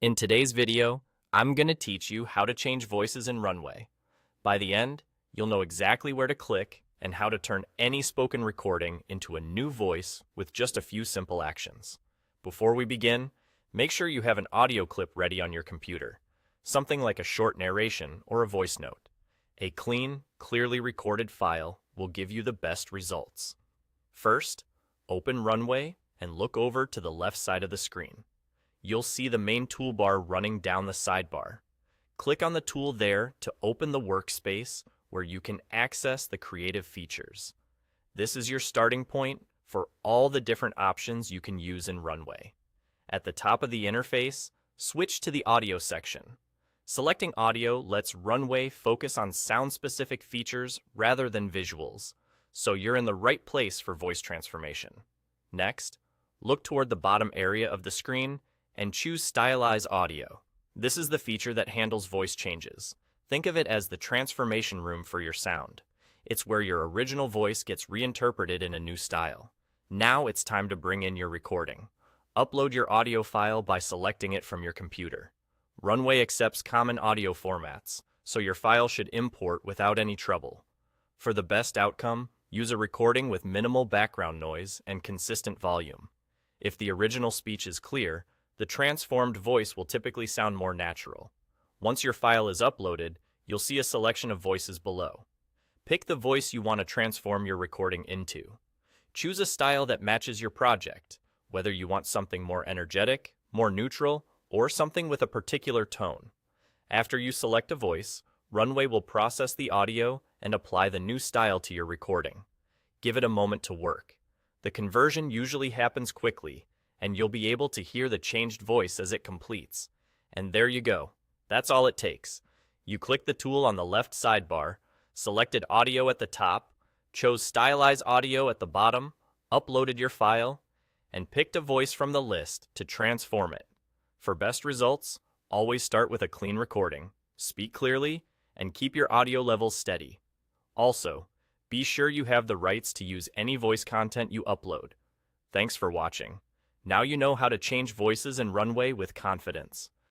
In today's video, I'm going to teach you how to change voices in Runway. By the end, you'll know exactly where to click and how to turn any spoken recording into a new voice with just a few simple actions. Before we begin, make sure you have an audio clip ready on your computer, something like a short narration or a voice note. A clean, clearly recorded file will give you the best results. First, open Runway and look over to the left side of the screen. You'll see the main toolbar running down the sidebar. Click on the tool there to open the workspace where you can access the creative features. This is your starting point for all the different options you can use in Runway. At the top of the interface, switch to the audio section. Selecting audio lets Runway focus on sound-specific features rather than visuals, so you're in the right place for voice transformation. Next, look toward the bottom area of the screen and choose Stylize Audio. This is the feature that handles voice changes. Think of it as the transformation room for your sound. It's where your original voice gets reinterpreted in a new style. Now it's time to bring in your recording. Upload your audio file by selecting it from your computer. Runway accepts common audio formats, so your file should import without any trouble. For the best outcome, use a recording with minimal background noise and consistent volume. If the original speech is clear, the transformed voice will typically sound more natural. Once your file is uploaded, you'll see a selection of voices below. Pick the voice you want to transform your recording into. Choose a style that matches your project, whether you want something more energetic, more neutral, or something with a particular tone. After you select a voice, Runway will process the audio and apply the new style to your recording. Give it a moment to work. The conversion usually happens quickly, and you'll be able to hear the changed voice as it completes. And there you go. That's all it takes. You click the tool on the left sidebar, selected audio at the top, chose Stylize Audio at the bottom, uploaded your file, and picked a voice from the list to transform it. For best results, always start with a clean recording, speak clearly, and keep your audio levels steady. Also, be sure you have the rights to use any voice content you upload. Thanks for watching. Now you know how to change voices in Runway with confidence.